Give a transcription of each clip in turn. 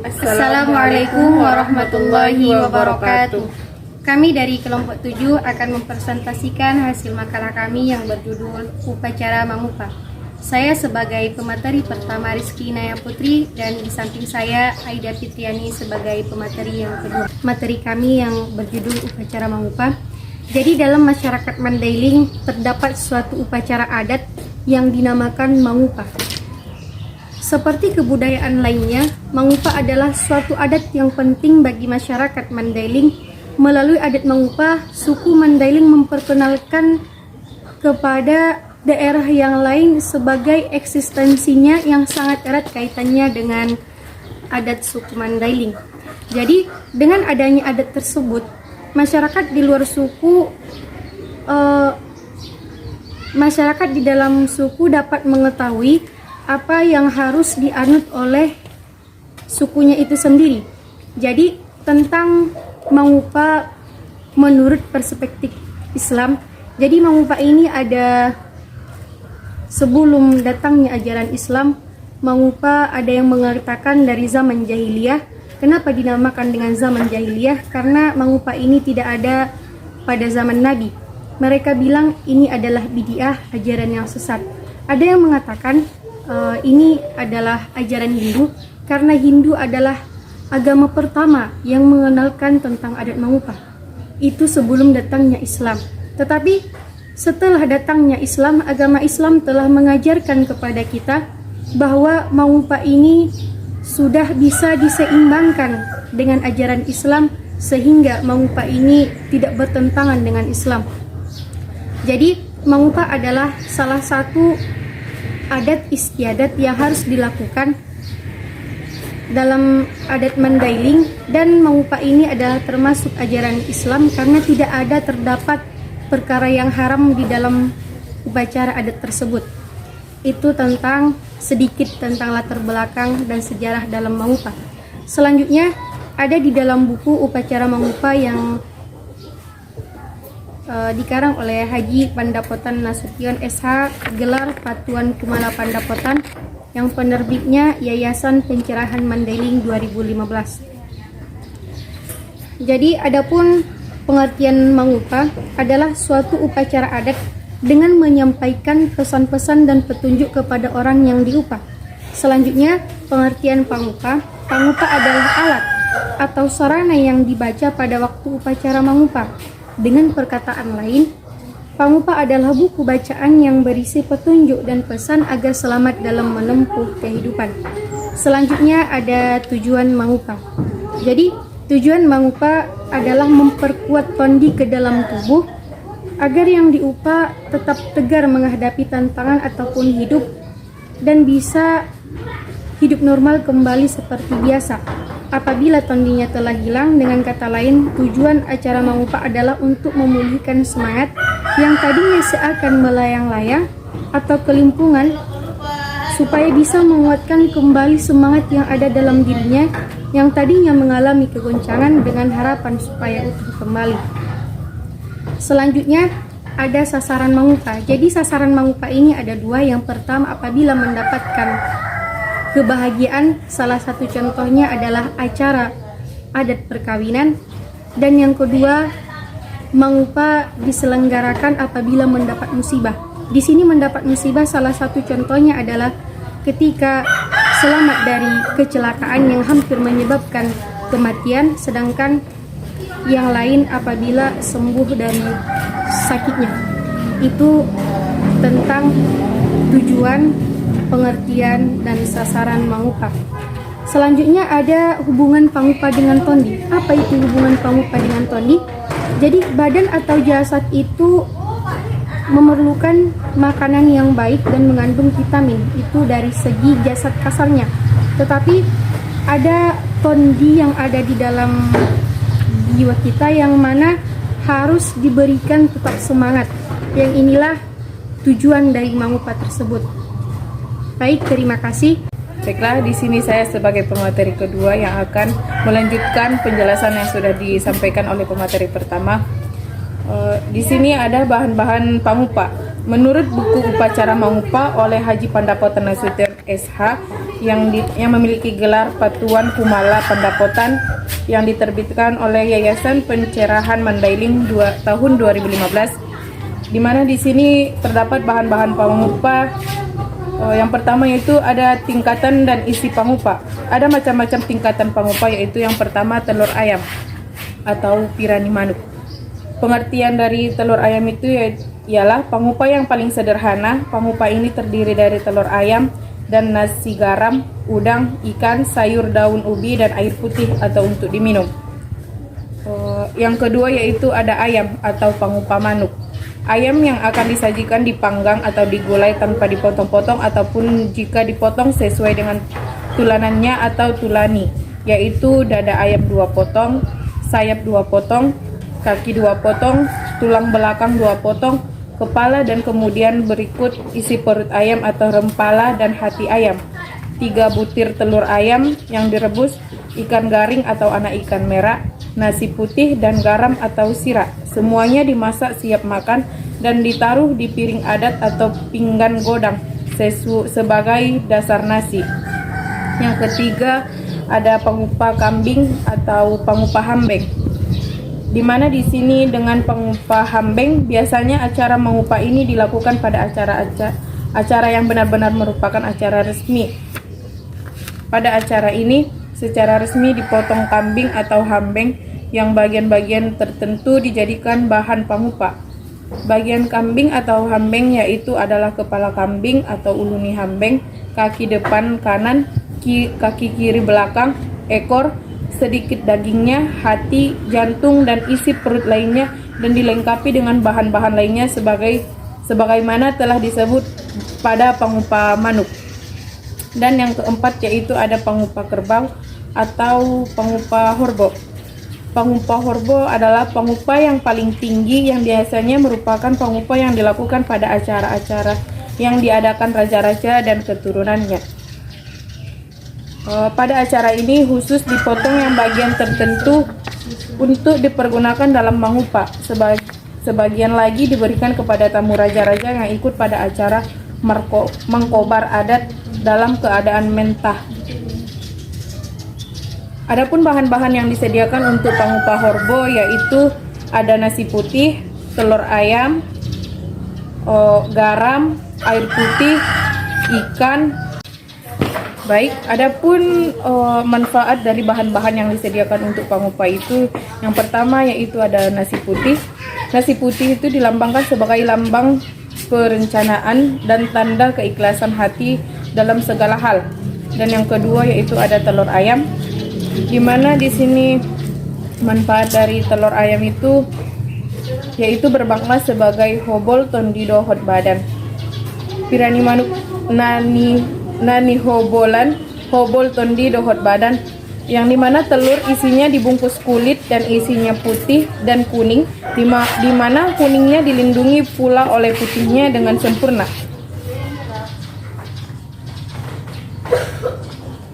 Assalamualaikum warahmatullahi wabarakatuh. Kami dari kelompok 7 akan mempresentasikan hasil makalah kami yang berjudul Upacara Mangupa. Saya sebagai pemateri pertama Rizky Naya Putri, dan di samping saya Aida Fitriani sebagai pemateri yang kedua. Materi kami yang berjudul Upacara Mangupa. Jadi dalam masyarakat Mandailing terdapat suatu upacara adat yang dinamakan Mangupa. Seperti kebudayaan lainnya, Mangupa adalah suatu adat yang penting bagi masyarakat Mandailing. Melalui adat Mangupa, suku Mandailing memperkenalkan kepada daerah yang lain sebagai eksistensinya yang sangat erat kaitannya dengan adat suku Mandailing. Jadi, dengan adanya adat tersebut, masyarakat di luar suku, masyarakat di dalam suku dapat mengetahui apa yang harus dianut oleh sukunya itu sendiri. Jadi tentang Mangupa menurut perspektif Islam, jadi Mangupa ini ada sebelum datangnya ajaran Islam. Mangupa ada yang mengatakan dari zaman jahiliyah. Kenapa dinamakan dengan zaman jahiliyah? Karena Mangupa ini tidak ada pada zaman Nabi. Mereka bilang ini adalah bid'ah, ajaran yang sesat. Ada yang mengatakan ini adalah ajaran Hindu, karena Hindu adalah agama pertama yang mengenalkan tentang adat Mangupa. Itu sebelum datangnya Islam. Tetapi setelah datangnya Islam, agama Islam telah mengajarkan kepada kita bahwa Mangupa ini sudah bisa diseimbangkan dengan ajaran Islam, sehingga Mangupa ini tidak bertentangan dengan Islam. Jadi Mangupa adalah salah satu adat istiadat yang harus dilakukan dalam adat Mandailing, dan Mangupa ini adalah termasuk ajaran Islam karena tidak ada terdapat perkara yang haram di dalam upacara adat tersebut. Itu tentang sedikit tentang latar belakang dan sejarah dalam Mangupa. Selanjutnya ada di dalam buku Upacara Mangupa yang dikarang oleh Haji Pandapotan Nasution SH, gelar Patuan Kumala Pandapotan, yang penerbitnya Yayasan Pencerahan Mandailing 2015. Jadi adapun pengertian Mangupa adalah suatu upacara adat dengan menyampaikan pesan-pesan dan petunjuk kepada orang yang diupah. Selanjutnya pengertian Pangupa. Pangupa adalah alat atau sarana yang dibaca pada waktu upacara Mangupa. Dengan perkataan lain, Pangupa adalah buku bacaan yang berisi petunjuk dan pesan agar selamat dalam menempuh kehidupan. Selanjutnya ada tujuan Mangupa. Jadi, tujuan Mangupa adalah memperkuat tondi ke dalam tubuh agar yang diupah tetap tegar menghadapi tantangan ataupun hidup dan bisa hidup normal kembali seperti biasa apabila tondinya telah hilang. Dengan kata lain, tujuan acara Mangupa adalah untuk memulihkan semangat yang tadinya seakan melayang-layang atau kelimpungan, supaya bisa menguatkan kembali semangat yang ada dalam dirinya yang tadinya mengalami kegoncangan, dengan harapan supaya utuh kembali. Selanjutnya ada sasaran Mangupa. Jadi sasaran Mangupa ini ada dua. Yang pertama, apabila mendapatkan kebahagiaan, salah satu contohnya adalah acara adat perkawinan. Dan yang kedua, Mangupa diselenggarakan apabila mendapat musibah. Di sini mendapat musibah salah satu contohnya adalah ketika selamat dari kecelakaan yang hampir menyebabkan kematian, sedangkan yang lain apabila sembuh dari sakitnya. Itu tentang tujuan, pengertian, dan sasaran Mangupa. Selanjutnya ada hubungan Pangupa dengan tondi. Apa itu hubungan Pangupa dengan tondi? Jadi badan atau jasad itu memerlukan makanan yang baik dan mengandung vitamin. Itu dari segi jasad kasarnya. Tetapi ada tondi yang ada di dalam jiwa kita yang mana harus diberikan tetap semangat. Yang inilah tujuan dari Mangupa tersebut. Baik, terima kasih. Baiklah, di sini saya sebagai pemateri kedua yang akan melanjutkan penjelasan yang sudah disampaikan oleh pemateri pertama. Di sini ada bahan-bahan Pangupa. Menurut buku Upacara Mangupa oleh Haji Pandapotan Nasution SH, yang memiliki gelar Patuan Kumala Pandapotan yang diterbitkan oleh Yayasan Pencerahan Mandailing tahun 2015, di mana di sini terdapat bahan-bahan pangupa. Yang pertama yaitu ada tingkatan dan isi pangupa. Ada macam-macam tingkatan pangupa, yaitu yang pertama telur ayam atau pirani manuk. Pengertian dari telur ayam itu ialah pangupa yang paling sederhana. Pangupa ini terdiri dari telur ayam dan nasi garam, udang, ikan, sayur daun ubi, dan air putih atau untuk diminum. Yang kedua yaitu ada ayam atau pangupa manuk. Ayam yang akan disajikan dipanggang atau digulai tanpa dipotong-potong, ataupun jika dipotong sesuai dengan tulanannya atau tulani, yaitu dada ayam 2 potong, sayap 2 potong, kaki 2 potong, tulang belakang 2 potong, kepala, dan kemudian berikut isi perut ayam atau rempala dan hati ayam, 3 butir telur ayam yang direbus, ikan garing atau anak ikan merah, nasi putih, dan garam atau sirah. Semuanya dimasak siap makan dan ditaruh di piring adat atau pinggan godang sebagai dasar nasi. Yang ketiga ada pangupa kambing atau pangupa hambeng, di mana di sini dengan pangupa hambeng biasanya acara mengupa ini dilakukan pada acara yang benar-benar merupakan acara resmi. Pada acara ini secara resmi dipotong kambing atau hambeng yang bagian-bagian tertentu dijadikan bahan pangupa. Bagian kambing atau hambeng yaitu adalah kepala kambing atau uluni hambeng, kaki depan kanan, kaki kiri belakang, ekor, sedikit dagingnya, hati, jantung, dan isi perut lainnya, dan dilengkapi dengan bahan-bahan lainnya sebagaimana telah disebut pada pangupa manuk. Dan yang keempat yaitu ada pangupa kerbau atau pangupa horbo. Pangupa horbo adalah pangupa yang paling tinggi yang biasanya merupakan pangupa yang dilakukan pada acara-acara yang diadakan raja-raja dan keturunannya. Pada acara ini khusus dipotong yang bagian tertentu untuk dipergunakan dalam mengupa. Sebagian lagi diberikan kepada tamu raja-raja yang ikut pada acara mengkobar adat dalam keadaan mentah. Adapun bahan-bahan yang disediakan untuk pangupa horbo yaitu ada nasi putih, telur ayam, garam, air putih, ikan. Baik, adapun manfaat dari bahan-bahan yang disediakan untuk pangupa itu, yang pertama yaitu ada nasi putih. Nasi putih itu dilambangkan sebagai lambang perencanaan dan tanda keikhlasan hati dalam segala hal. Dan yang kedua yaitu ada telur ayam, di mana di sini manfaat dari telur ayam itu yaitu bermakna sebagai hobol tondido hot badan. Pirani manuk nani hobolan, hobol tondi dohot badan, yang dimana telur isinya dibungkus kulit dan isinya putih dan kuning, di mana kuningnya dilindungi pula oleh putihnya dengan sempurna.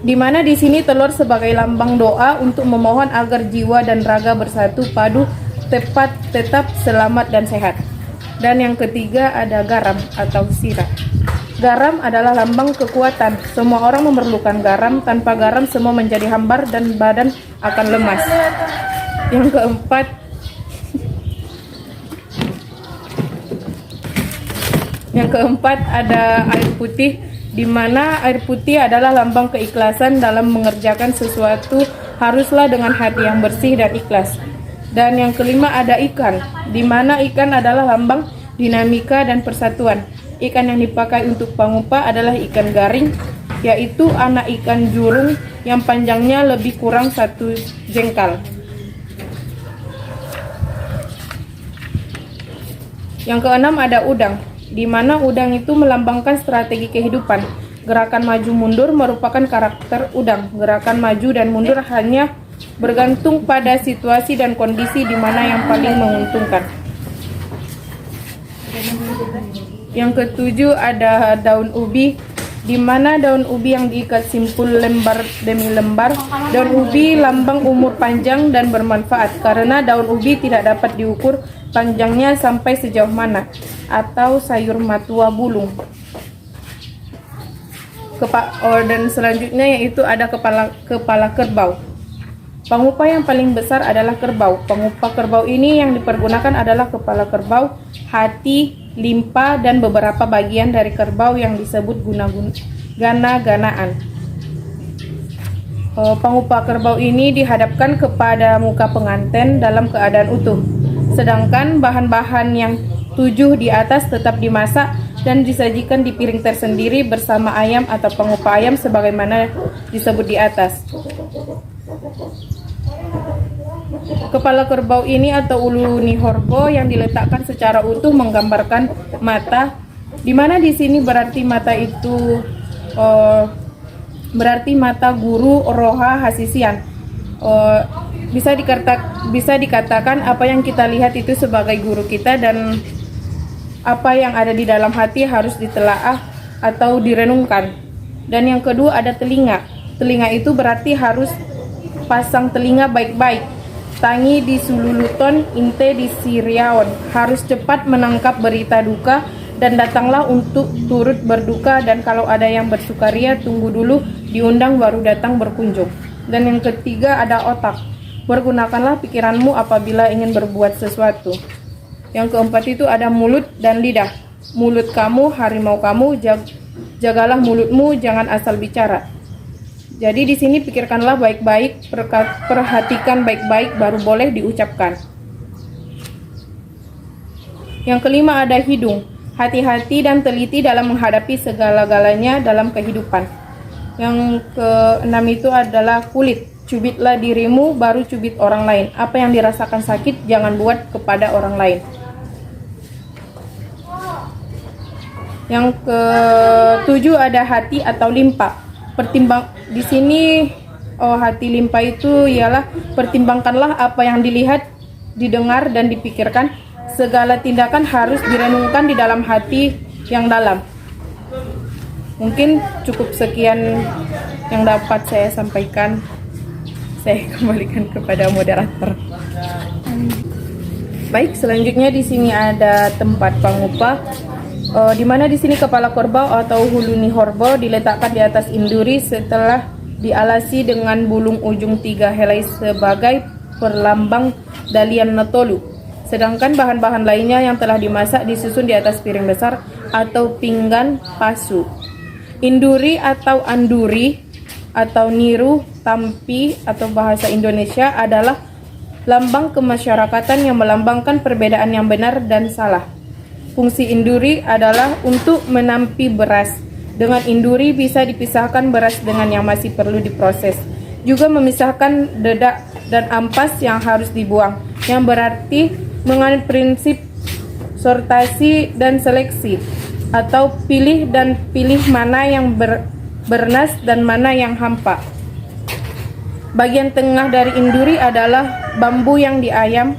Di mana di sini telur sebagai lambang doa untuk memohon agar jiwa dan raga bersatu padu, tetap selamat dan sehat. Dan yang ketiga ada garam atau sirah. Garam adalah lambang kekuatan. Semua orang memerlukan garam. Tanpa garam semua menjadi hambar dan badan akan lemas. Yang keempat ada air putih, di mana air putih adalah lambang keikhlasan dalam mengerjakan sesuatu, haruslah dengan hati yang bersih dan ikhlas. Dan yang kelima ada ikan, di mana ikan adalah lambang dinamika dan persatuan. Ikan yang dipakai untuk pangupa adalah ikan garing, yaitu anak ikan jurung yang panjangnya lebih kurang 1 jengkal. Yang keenam ada udang, di mana udang itu melambangkan strategi kehidupan. Gerakan maju mundur merupakan karakter udang. Gerakan maju dan mundur hanya bergantung pada situasi dan kondisi di mana yang paling menguntungkan. Yang ketujuh ada daun ubi, di mana daun ubi yang diikat simpul lembar demi lembar. Daun ubi lambang umur panjang dan bermanfaat, karena daun ubi tidak dapat diukur panjangnya sampai sejauh mana, atau sayur matua bulung. Dan selanjutnya yaitu ada kepala kerbau. Pangupa yang paling besar adalah kerbau. Pangupa kerbau ini yang dipergunakan adalah kepala kerbau, hati, limpa, dan beberapa bagian dari kerbau yang disebut gana-ganaan. Pangupa kerbau ini dihadapkan kepada muka pengantin dalam keadaan utuh. Sedangkan bahan-bahan yang 7 di atas tetap dimasak dan disajikan di piring tersendiri bersama ayam atau pangupa ayam sebagaimana disebut di atas. Kepala kerbau ini atau ulu nihorbo yang diletakkan secara utuh menggambarkan mata, di mana di sini berarti mata itu berarti mata guru roha hasisian. Bisa dikatakan apa yang kita lihat itu sebagai guru kita, dan apa yang ada di dalam hati harus ditelaah atau direnungkan. Dan yang kedua ada telinga. Telinga itu berarti harus pasang telinga baik-baik. Tangi di sululuton, inte di siriaon. Harus cepat menangkap berita duka dan datanglah untuk turut berduka, dan kalau ada yang bersukaria tunggu dulu diundang baru datang berkunjung. Dan yang ketiga ada otak. Pergunakanlah pikiranmu apabila ingin berbuat sesuatu. Yang keempat itu ada mulut dan lidah. Mulut kamu, harimau kamu, jagalah mulutmu, jangan asal bicara. Jadi di sini pikirkanlah baik-baik, perhatikan baik-baik, baru boleh diucapkan. Yang kelima ada hidung. Hati-hati dan teliti dalam menghadapi segala-galanya dalam kehidupan. Yang keenam itu adalah kulit. Cubitlah dirimu, baru cubit orang lain. Apa yang dirasakan sakit, jangan buat kepada orang lain. Yang ketujuh ada hati atau limpa. Di sini hati limpa itu ialah pertimbangkanlah apa yang dilihat, didengar, dan dipikirkan. Segala tindakan harus direnungkan di dalam hati yang dalam. Mungkin cukup sekian yang dapat saya sampaikan. Saya kembalikan kepada moderator. Baik, selanjutnya di sini ada tempat pangupa. Di mana di sini kepala kerbau atau hulu nihorbo diletakkan di atas induri setelah dialasi dengan bulung ujung 3 helai sebagai perlambang dalian natolu. Sedangkan bahan-bahan lainnya yang telah dimasak disusun di atas piring besar atau pinggan pasu. Induri atau anduri atau niru tampi atau bahasa Indonesia adalah lambang kemasyarakatan yang melambangkan perbedaan yang benar dan salah. Fungsi induri adalah untuk menampi beras. Dengan induri bisa dipisahkan beras dengan yang masih perlu diproses. Juga memisahkan dedak dan ampas yang harus dibuang, yang berarti menganut prinsip sortasi dan seleksi, atau pilih mana yang bernas dan mana yang hampa. Bagian tengah dari induri adalah bambu yang diayam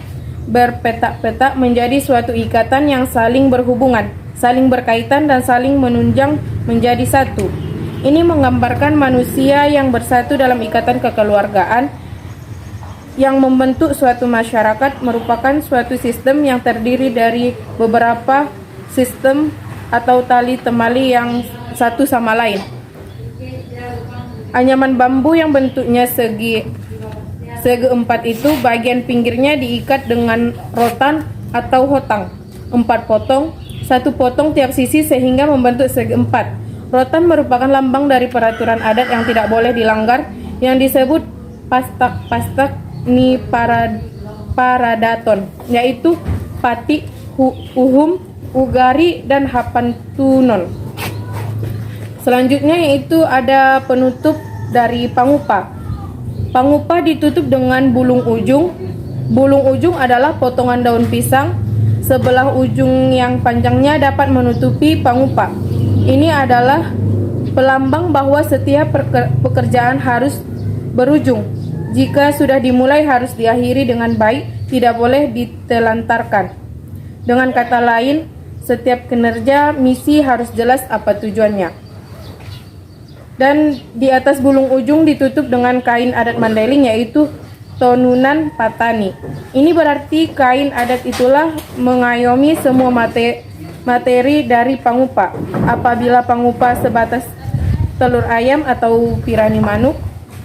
berpetak-petak menjadi suatu ikatan yang saling berhubungan, saling berkaitan, dan saling menunjang menjadi satu. Ini menggambarkan manusia yang bersatu dalam ikatan kekeluargaan yang membentuk suatu masyarakat, merupakan suatu sistem yang terdiri dari beberapa sistem atau tali temali yang satu sama lain. Anyaman bambu yang bentuknya segi empat itu bagian pinggirnya diikat dengan rotan atau hotang 4 potong, 1 potong tiap sisi sehingga membentuk segi empat. Rotan merupakan lambang dari peraturan adat yang tidak boleh dilanggar yang disebut pastak ni paradaton, yaitu pati, uhum, ugari, dan hapantunon. Selanjutnya yaitu ada penutup dari pangupa. Pangupa ditutup dengan bulung ujung. Bulung ujung adalah potongan daun pisang. Sebelah ujung yang panjangnya dapat menutupi pangupa. Ini adalah pelambang bahwa setiap pekerjaan harus berujung. Jika sudah dimulai harus diakhiri dengan baik, tidak boleh ditelantarkan. Dengan kata lain, setiap kinerja misi harus jelas apa tujuannya. Dan di atas bulung ujung ditutup dengan kain adat Mandailing, yaitu tonunan patani. Ini berarti kain adat itulah mengayomi semua materi dari pangupa. Apabila pangupa sebatas telur ayam atau pirani manuk.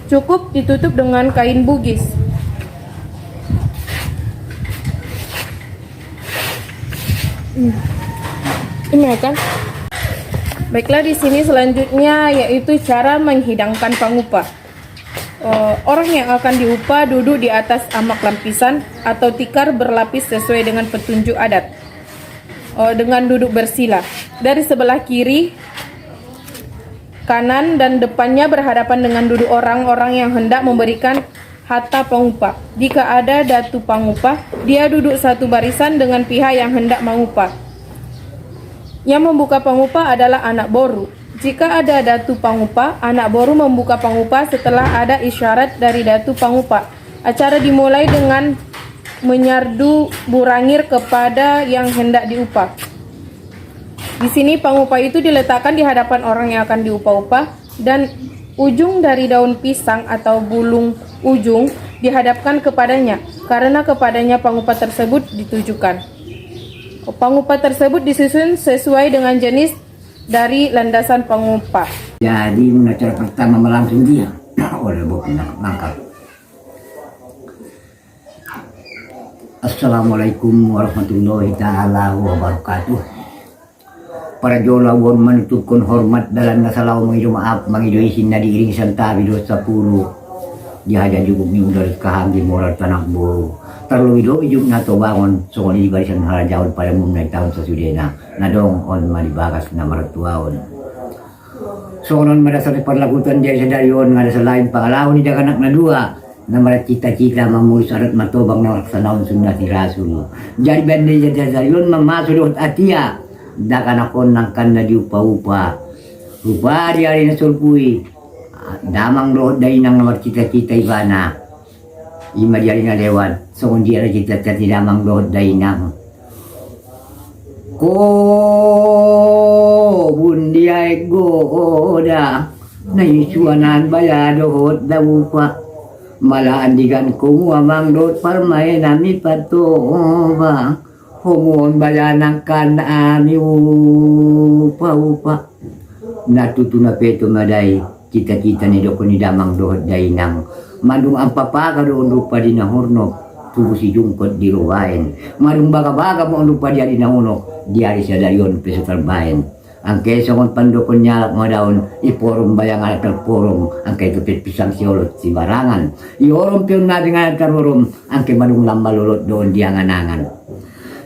Cukup ditutup dengan kain bugis. Ini kan? Baiklah, di sini selanjutnya yaitu cara menghidangkan pangupa. Orang yang akan diupah duduk di atas amak lapisan atau tikar berlapis sesuai dengan petunjuk adat. Dengan duduk bersila. Dari sebelah kiri, kanan dan depannya berhadapan dengan duduk orang-orang yang hendak memberikan hatta pangupah. Jika ada datu pangupah, dia duduk satu barisan dengan pihak yang hendak mengupah. Yang membuka pangupah adalah anak boru. Jika ada datu pangupah, anak boru membuka pangupah setelah ada isyarat dari datu pangupah. Acara dimulai dengan menyardu burangir kepada yang hendak diupah. Di sini pangupah itu diletakkan di hadapan orang yang akan diupah-upah dan ujung dari daun pisang atau bulung ujung dihadapkan kepadanya karena kepadanya pangupah tersebut ditujukan. Pangupah tersebut disusun sesuai dengan jenis dari landasan pangupah. Jadi acara pertama melangsung dia oleh Bapak Nangkal. Assalamualaikum warahmatullahi ta'ala wabarakatuh. Para jolawon menutupkan hormat dalam nasalau mengidu maaf mengidu isin na diiring santa bido 10 dihaja juguk ni udar kaham di moral tanak bo terlalu ido ijuk na to bangon sokon di barisan harajaon pada mumnay tahun sasudena nadong on malibagas na maratuaon sokonon madasar parlakutan dia sadarion ngada selain pangalaon ni daganak na dua na marat cita-cita mamulus arat matobang na laksanaon sunnah ni rasul jadi bende jadi sadarion mamasudot atia dakan ako nangkan na diupa-upa rupa di hari na sulpui damang dood dahi nang namar cita-cita ibana ima di hari na lewan so kung di hari cita-cita damang dood dahi nang ko bundi ay goda na isuanan bayado hot dawupa malaan digan ko amang dood parmay nami patoba Humon bayanang kan ami upa natutu na peto maday kita ni doko ni damang dohod day nang mandung ang papaka doon rupa di nahornok tubo si jungkot di ruwain mandung baga-baga mo ang rupa di ari nahunok di ari siya dayon peso tarbayan ang keso kong pandokon niya mga daon iporum bayang alat terporum ang kay tupit pisang siolot si barangan iorum piyon natin alat terporum ang kay madung lambalulot doon di anganangan.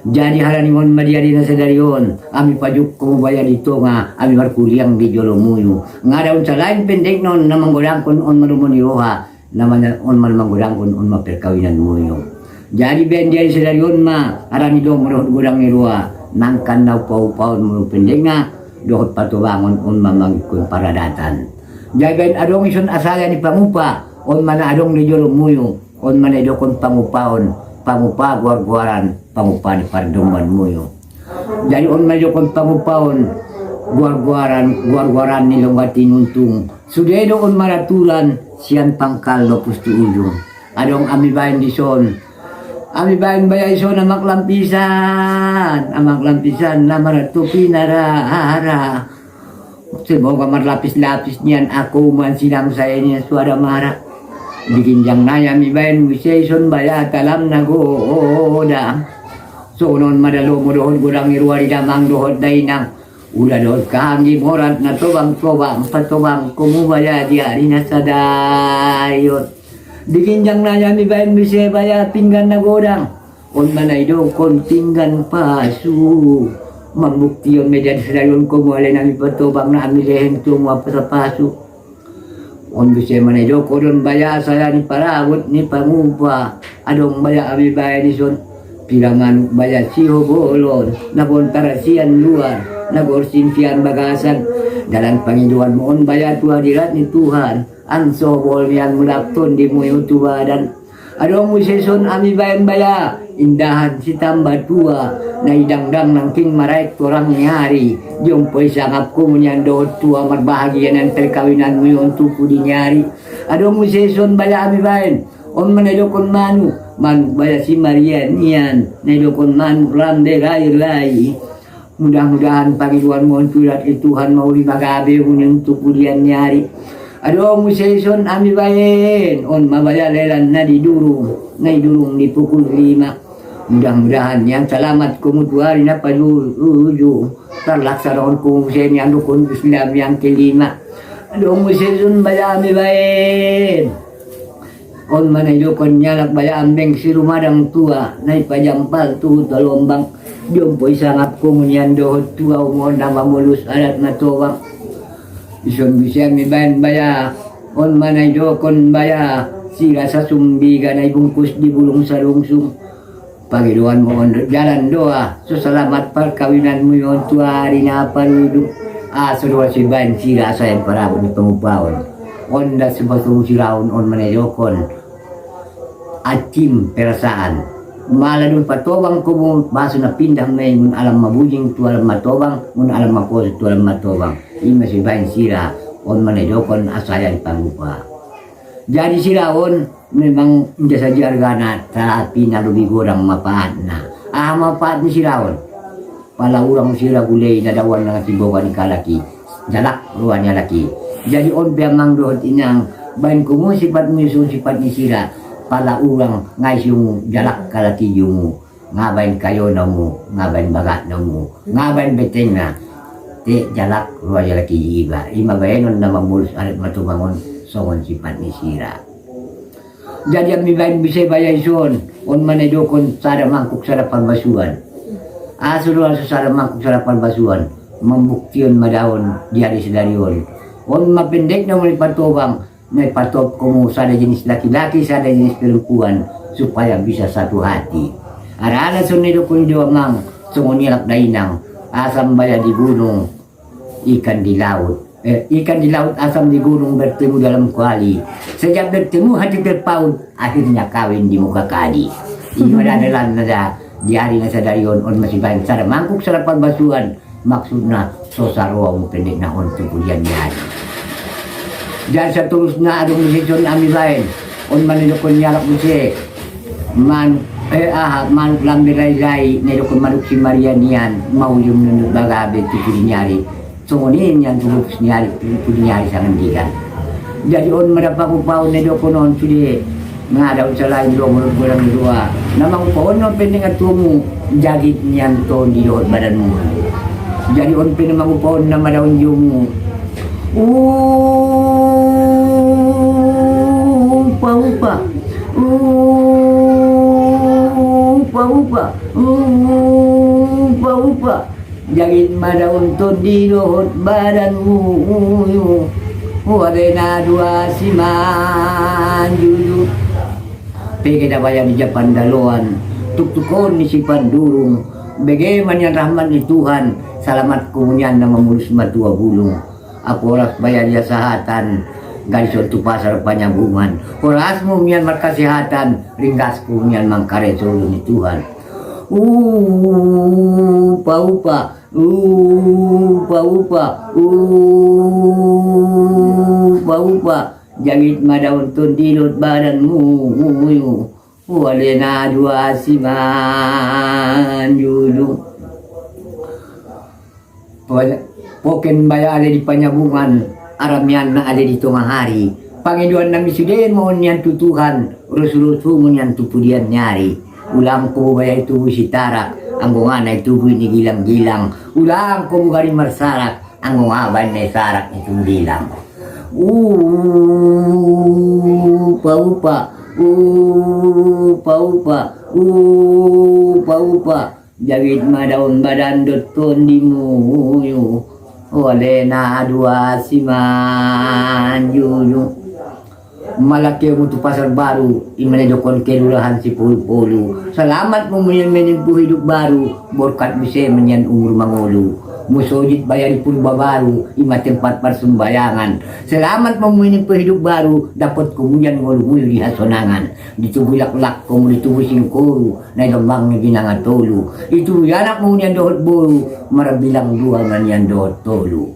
Jadi harani mon madiari na sadarion ami pajuk ko baya dito nga ami markuliang di jolomuyo nga daun sa lain pendek non na manggudangkon on marumon iroha naman on manggudangkon on maperkawinan muyo jadi ben diari sadarion ma harani do marot gudang iroha nangkan na upaw-upaw mo pendek nga dohot patubangon on mamangkon paradatan jadi ben adong ison asaya ni pangupa on mana adong di jolomuyo on mana idokon pangupawon pangupa guar-guaran pangupa ni pardomban muyo. Jadi on medyo kon pangupawon guar-guaran ni longati nuntung. Sudedo on maraturan siyan pangkal no pustu ujung. Adong ami bayan di son. Ami bayan bayay son amak lampisan na maratupi nara. Semoga marlapis-lapis niyan ako man silang saya niya suara marah. Dikinjang naya mi bayan wisayson baya talam na goda so non madalo mo doon gudang iruari damang dohod dainang ula dohod kahangi morat na tobang patobang kumubaya di hari na sadayot dikinjang naya mi bayan wisay baya pinggan na godang on manay do kon pinggan pasu mambukti yon medyan sadayon kumuhalay na mi patobang na amilehen tumwa pasapasu on bisa manejo kodon baya saya ni paragot ni pangupa adong baya abi baya ni son pilangan baya siho bolon nabontara sian luar nagorsin sian bagasan dalam pangiduan mo on baya tua dirat ni Tuhan anso bol yang mulakton di muyo tua dan adong museson abi baya indahan si tambah tua na idangdang ng king maray torang nyari yung po'y sangap ko munyan doon tua marbahagia ng perkawinan mo yung tupo di nyari adong mo seson bala ami bayan on manedokon manu man bala si Marian iyan nedokon manu ramde ray Mudah-mudahan Panginoon mo surat Tuhan mauli magabi untuk kulian nyari. Aduh museson ami bayin on mabayalelan na idurung di pukul 5. Mudah-mudahan yang selamat kumutuari na paluju terlaksanakan kumusen yang dukun Islam yang kelima. Aduh museson bayami bayin on manayokon nyalak bayam beng si rumadang tua na ipajampal tu talombang jompoy sangap kumunyan dohot tua umon nama mulus alat matowang. Ison bisa mi bayan baya on manay dokon baya sila sa sumbiga na ibungkus di bulong sa lungsung. Panginoon mo on jalan doa so salamat perkawinan mo yon tuari na paludok. Suruh si bayan sila sa yang parabon ni pangupawon on da sebatong siraon on manay dokon acim perasaan maladun patobang ko mo baso na pindah may mun alam mabujing tu alam matobang mun alam mapos tu alam matobang ima si bain sira on manedokon asayan pangupa. Jadi sira on memang jasa jargana tapi na lebih gorang mapaat na mapaat ni sira on pala urang sira gulay na dawan na tibokan kalaki jalak ruannya laki. Jadi on biamang dohot inang bain ko mo sifat mo sifat ni sira pala urang ngais yung jalak kalati yung ngabain kayo na mo ngabain bagat na mo ngabain beteng na ti jalak ruwa jalaki iba imabayanon na mamulus alat matumangon songon sifat ni sira. Jadi ang mibain bisay bayay son on manedokon sada mangkuk sada palbasuan suruhan sa sada mangkuk sada palbasuan membuktiyon madaon diari sedarion on mapendek na muli patobang may patop ko mo sada jenis laki-laki, sada jenis perempuan supaya bisa satu hati. Arala sunido ko yung mang sungunilak dainang asam baya di gunung, ikan di laut. Ikan di laut, asam di gunung bertemu dalam kuali. Sejak bertemu hati terpaut, akhirnya kawin di muka kadi. Ini adalah nada di hari na sadarion on masih banyak sada mangkuk sada palbasuan maksudna sosarwa mo pendek na on tukulian nyari. Dan seterusnya ada musician ami lain on manidokon nyalak musik man lambiray-ray nidokon manuk si Marianian mau yung nunod bagabe tukuli nyari songonin yan tulupus nyari tukuli nyari sa ngandikan. Jadi on madapakupaw nidokon on sudi nga daw sa lain doon mulod gulang dua namang upaon no pending at tumu jagit niyan to di doon badan mo. Jadi on pinamang upaon na madaon yung upa jagit madaun to di dohot badanmu wadena dua siman julu peke dabayan di Japan daloan tuktukon ni si pandurung bagaimana yang rahmat di Tuhan salamat kumunyan na mamulus matua bulung aku oras bayar ya sahatan garis untuk pasar panyambungan oras mo mian markasihatan ringgas ko mian mangkare solo ni Tuhan upa jagit madaun tundilot badanmu wale na dua siman julu poken baya ada di panyabungan aramian na ada di tengah hari Panginoon na misudin mo niyan tutuhan rusul-rusul mo niyan tupudian nyari ulang ko baya itu si tarak ang bunga itu ni gilang-gilang ulang ko garing marsarak ang bunga na sarak itu gilang upa jagit madaun badan doton di muyu oleh na dua siman yuyu malaki untuk pasar baru imane dokon kelurahan si pulu-pulu selamat menempuh hidup baru berkat bisa menyan umur mangolu musojit bayari pun baru ima tempat persembahyangan selamat menempuh hidup baru dapat kemudian ngolu-ngolu di hasonangan ditubulak-lak komu ditubuh singkuru na lembang na ginangatolu itu yanak kemudian dohot bolu marabilang dua nganyan dohot tolu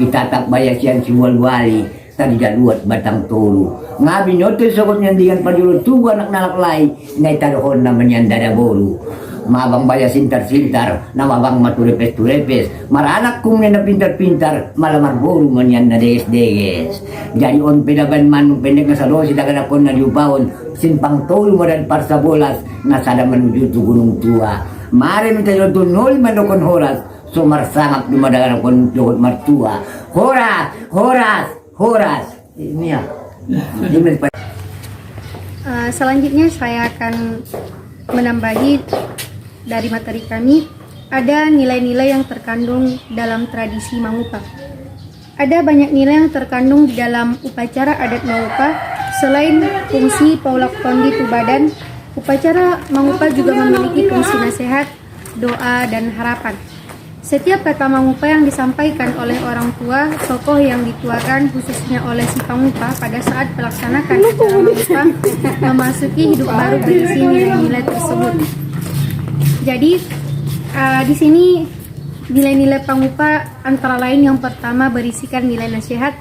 itatak bayas yang siwal-wali tadi jaluat batang tolu ngabi nyote sokot nyandikan padulot tuwa anak nalak lai nai tarohon naman yan dada bolu mabang baya sintar-sintar, na mabang maturepes-turepes, maranak kung na pintar-pintar, malamar buru man yan na deges-deges. Jadi on pinaban man nung pendek na salo, sidagan ako na liupawon, simpang tolo mo dan par sa bolas, nasada manuju tu gunung tua. Mare minta yung tunol manukon horas, sumarsangap dumadagan akong lukot martua. Horas! Horas! Horas! Ini ya. Selanjutnya saya akan menambahi dari materi kami. Ada nilai-nilai yang terkandung dalam tradisi Mangupa. Ada banyak nilai yang terkandung di dalam upacara adat Mangupa. Selain fungsi Paulak Tondi Tubadan, upacara Mangupa juga memiliki fungsi nasihat, doa, dan harapan. Setiap kata Mangupa yang disampaikan oleh orang tua, tokoh yang dituakan khususnya oleh si Pangupa pada saat melaksanakan acara Mangupa memasuki hidup baru berisi nilai-nilai tersebut. Jadi di sini nilai-nilai Pangupa antara lain yang pertama berisikan nilai nasihat.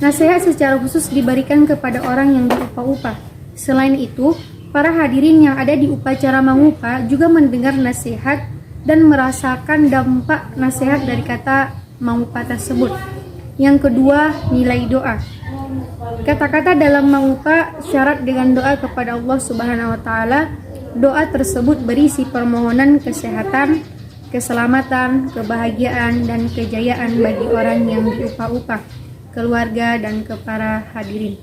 Nasihat secara khusus diberikan kepada orang yang diupa-upa. Selain itu, para hadirin yang ada di upacara Mangupa juga mendengar nasihat dan merasakan dampak nasihat dari kata Mangupa tersebut. Yang kedua, nilai doa. Kata-kata dalam Mangupa syarat dengan doa kepada Allah Subhanahu wa taala. Doa tersebut berisi permohonan kesehatan, keselamatan, kebahagiaan, dan kejayaan bagi orang yang diupa-upa, keluarga, dan ke para hadirin.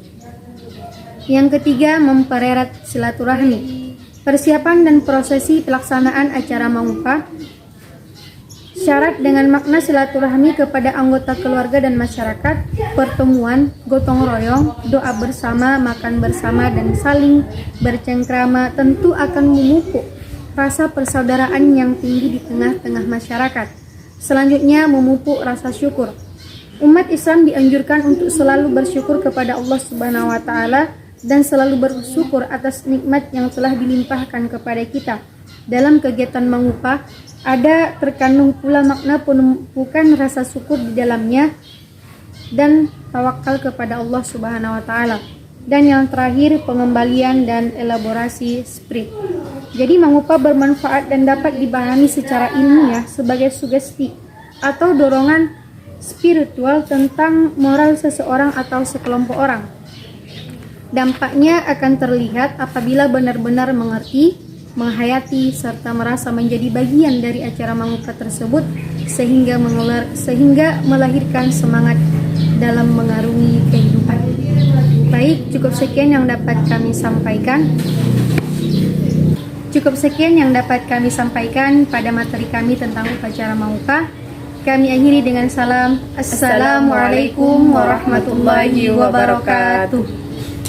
Yang ketiga, mempererat silaturahmi. Persiapan dan prosesi pelaksanaan acara Mangupa syarat dengan makna silaturahmi kepada anggota keluarga dan masyarakat, pertemuan, gotong royong, doa bersama, makan bersama, dan saling bercengkrama tentu akan memupuk rasa persaudaraan yang tinggi di tengah-tengah masyarakat. Selanjutnya, memupuk rasa syukur. Umat Islam dianjurkan untuk selalu bersyukur kepada Allah Subhanahu wa taala dan selalu bersyukur atas nikmat yang telah dilimpahkan kepada kita. Dalam kegiatan Mangupa ada terkandung pula makna penumpukan rasa syukur di dalamnya dan tawakal kepada Allah Subhanahu wa taala. Dan yang terakhir, pengembalian dan elaborasi spirit. Jadi Mangupa bermanfaat dan dapat dipahami secara ilmiah sebagai sugesti atau dorongan spiritual tentang moral seseorang atau sekelompok orang. Dampaknya akan terlihat apabila benar-benar mengerti, menghayati, serta merasa menjadi bagian dari acara Mangupa tersebut sehingga melahirkan semangat dalam mengarungi kehidupan. Baik, cukup sekian yang dapat kami sampaikan pada materi kami tentang upacara Mangupa. Kami akhiri dengan salam. Assalamualaikum warahmatullahi wabarakatuh.